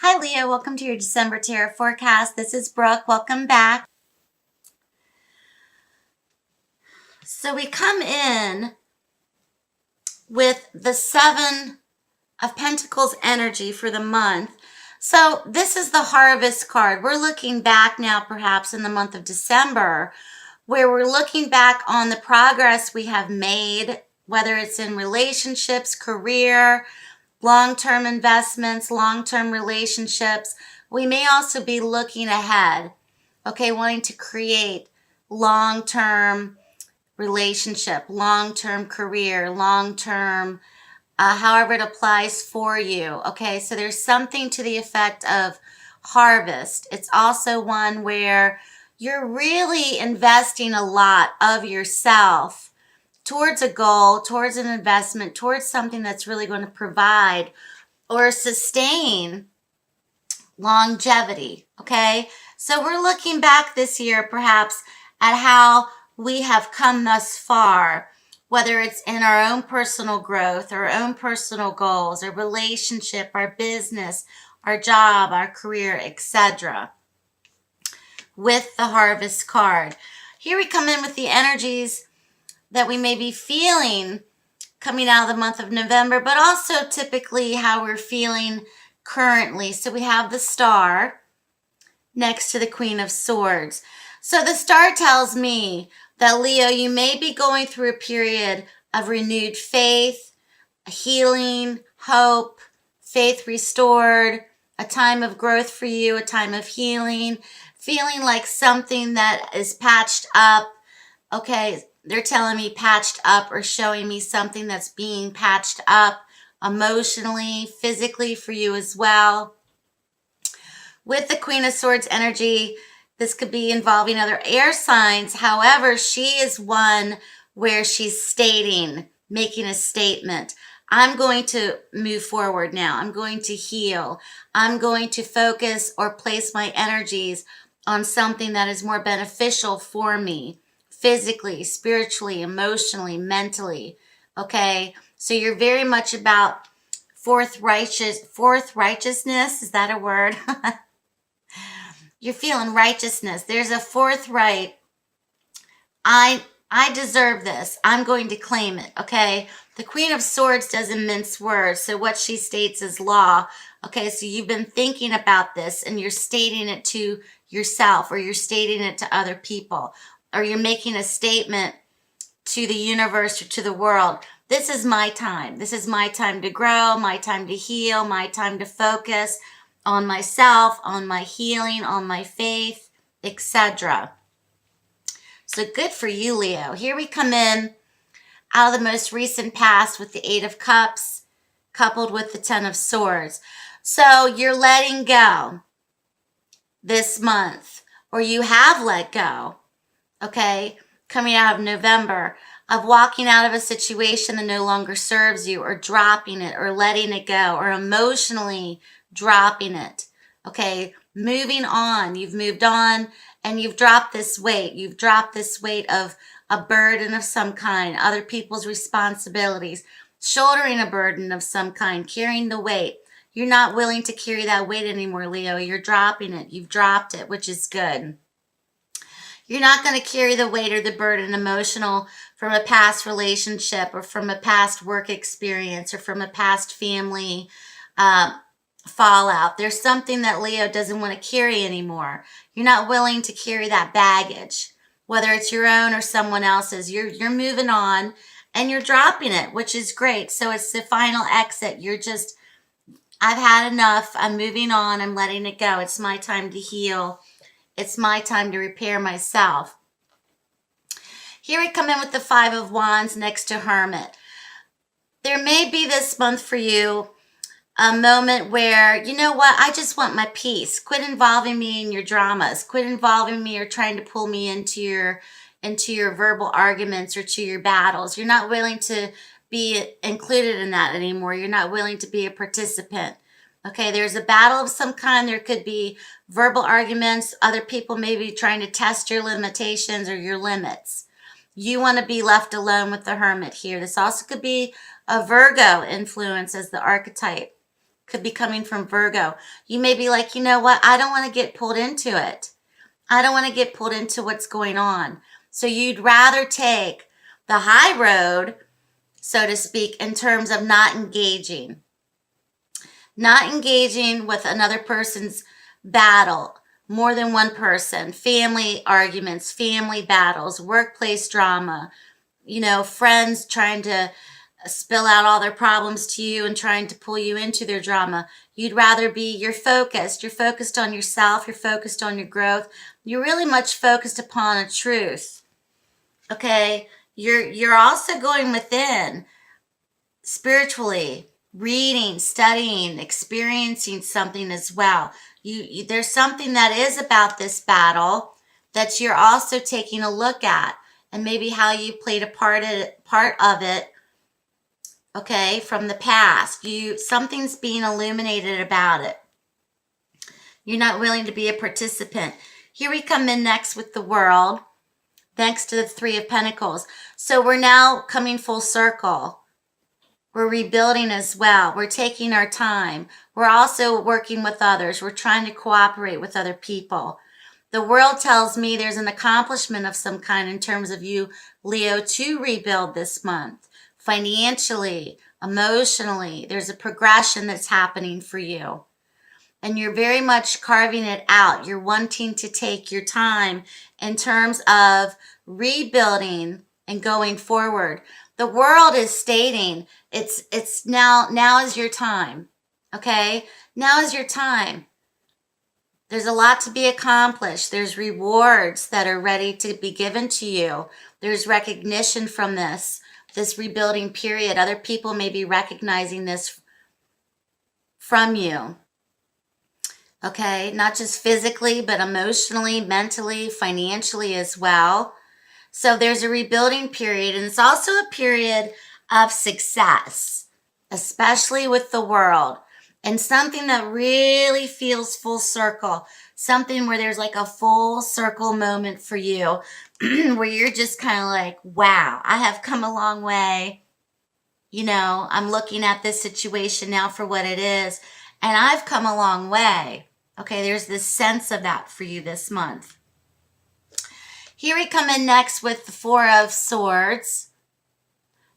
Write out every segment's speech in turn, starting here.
Hi Leo, welcome to your December Tarot forecast. This is Brooke. Welcome back. So we come in with the Seven of Pentacles energy for the month. So this is the Harvest card. We're looking back now perhaps in the month of December, where we're looking back on the progress we have made, whether it's in relationships, career, long-term investments, long-term relationships. We may also be looking ahead, wanting to create long-term relationship, long-term career, long-term, however it applies for you. So there's something to the effect of harvest. It's also one where you're really investing a lot of yourself towards a goal, towards an investment, towards something that's really going to provide or sustain longevity. So we're looking back this year perhaps at how we have come thus far, whether it's in our own personal growth, our own personal goals, our relationship, our business, our job, our career, etc. With the Harvest card. Here we come in with the energies that we may be feeling coming out of the month of November, but also typically how we're feeling currently. So we have the Star next to the Queen of Swords. So the Star tells me that, Leo, you may be going through a period of renewed faith, healing, hope, faith restored, a time of growth for you, a time of healing, feeling like something that is patched up. They're telling me patched up or showing me something that's being patched up emotionally, physically for you as well. With the Queen of Swords energy, this could be involving other air signs. However, she is one where she's stating, making a statement. I'm going to move forward now. I'm going to heal. I'm going to focus or place my energies on something that is more beneficial for me. Physically, spiritually, emotionally, mentally. So you're very much about fourth righteousness. Is that a word? You're feeling righteousness. There's a forthright. I deserve this. I'm going to claim it. The Queen of Swords doesn't mince words. So what she states is law. So you've been thinking about this and you're stating it to yourself or you're stating it to other people. Or you're making a statement to the universe or to the world. This is my time. This is my time to grow, my time to heal, my time to focus on myself, on my healing, on my faith, etc. So good for you, Leo. Here we come in out of the most recent past with the Eight of Cups coupled with the Ten of Swords. So you're letting go this month, or you have let go. Coming out of November, of walking out of a situation that no longer serves you, or dropping it, or letting it go, or emotionally dropping it. Moving on. You've moved on and you've dropped this weight. You've dropped this weight of a burden of some kind, other people's responsibilities, shouldering a burden of some kind, carrying the weight. You're not willing to carry that weight anymore, Leo. You're dropping it. You've dropped it, which is good. You're not going to carry the weight or the burden emotional from a past relationship or from a past work experience or from a past family fallout. There's something that Leo doesn't want to carry anymore. You're not willing to carry that baggage, whether it's your own or someone else's. You're moving on and you're dropping it, which is great. So it's the final exit. I've had enough. I'm moving on. I'm letting it go. It's my time to heal. It's my time to repair myself. Here we come in with the Five of Wands next to Hermit. There may be this month for you a moment where, you know what, I just want my peace. Quit involving me in your dramas. Quit involving me or trying to pull me into your verbal arguments or to your battles. You're not willing to be included in that anymore. You're not willing to be a participant. There's a battle of some kind. There could be verbal arguments. Other people may be trying to test your limitations or your limits. You want to be left alone with the Hermit here. This also could be a Virgo influence as the archetype. could be coming from Virgo. You may be like, you know what? I don't want to get pulled into it. I don't want to get pulled into what's going on. So you'd rather take the high road, so to speak, in terms of not engaging with another person's battle, more than one person, family arguments, family battles, workplace drama, friends trying to spill out all their problems to you and trying to pull you into their drama. You'd rather you're focused on yourself, you're focused on your growth, you're really much focused upon a truth. Okay, you're also going within spiritually, reading, studying, experiencing something as well. There's something that is about this battle that you're also taking a look at, and maybe how you played a part of it, okay, from the past. Something's being illuminated about it. You're not willing to be a participant. Here we come in next with the World, next to the Three of Pentacles. So we're now coming full circle. We're rebuilding as well. We're taking our time. We're also working with others. We're trying to cooperate with other people. The World tells me there's an accomplishment of some kind in terms of you, Leo, to rebuild this month. Financially, emotionally, there's a progression that's happening for you. And you're very much carving it out. You're wanting to take your time in terms of rebuilding and going forward. The World is stating it's now is your time. Okay? Now is your time. There's a lot to be accomplished. There's rewards that are ready to be given to you. There's recognition from this rebuilding period. Other people may be recognizing this from you. Okay? Not just physically, but emotionally, mentally, financially as well. So there's a rebuilding period, and it's also a period of success, especially with the World, and something that really feels full circle, something where there's like a full circle moment for you, where you're just kind of like, wow, I have come a long way. I'm looking at this situation now for what it is, and I've come a long way. Okay, there's this sense of that for you this month. Here we come in next with the Four of Swords,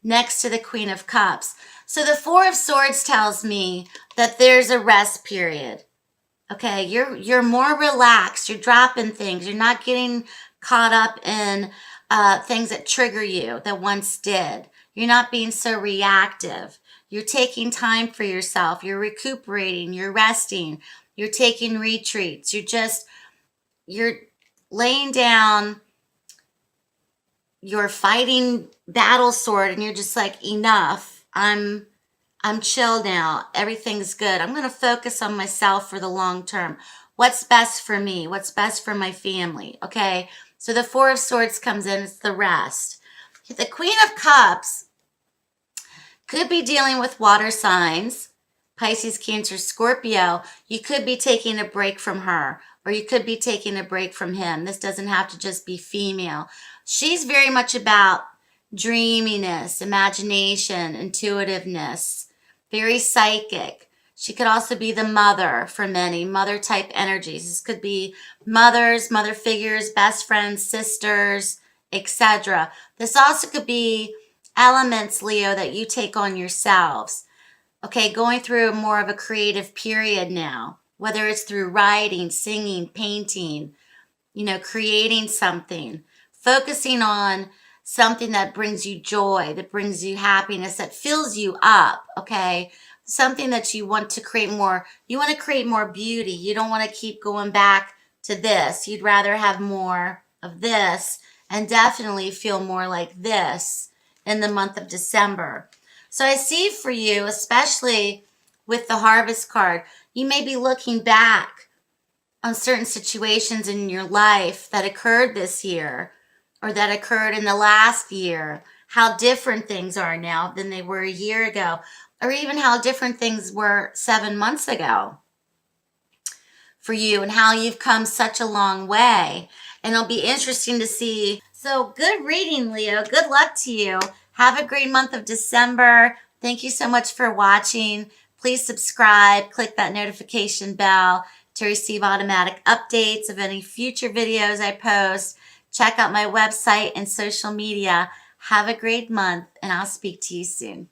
next to the Queen of Cups. So the Four of Swords tells me that there's a rest period. Okay, you're more relaxed. You're dropping things. You're not getting caught up in things that trigger you that once did. You're not being so reactive. You're taking time for yourself. You're recuperating. You're resting. You're taking retreats. You're laying down your fighting battle sword, and you're just like, enough. I'm chill now. Everything's good. I'm going to focus on myself for the long term. What's best for me? What's best for my family? Okay. So the Four of Swords comes in. It's the rest. The Queen of Cups could be dealing with water signs, Pisces, Cancer, Scorpio. You could be taking a break from her, or you could be taking a break from him. This doesn't have to just be female. She's very much about dreaminess, imagination, intuitiveness, very psychic. She could also be the mother for many, mother type energies. This could be mothers, mother figures, best friends, sisters, etc. This also could be elements, Leo, that you take on yourselves. Okay, going through more of a creative period now, whether it's through writing, singing, painting, creating something, focusing on something that brings you joy, that brings you happiness, that fills you up, okay? Something that you want to create more. You want to create more beauty. You don't want to keep going back to this. You'd rather have more of this and definitely feel more like this in the month of December. So I see for you, especially with the Harvest card, you may be looking back on certain situations in your life that occurred this year or that occurred in the last year, how different things are now than they were a year ago, or even how different things were 7 months ago for you, and how you've come such a long way. And it'll be interesting to see. So good reading, Leo. Good luck to you. Have a great month of December. Thank you so much for watching. Please subscribe, click that notification bell to receive automatic updates of any future videos I post. Check out my website and social media. Have a great month, and I'll speak to you soon.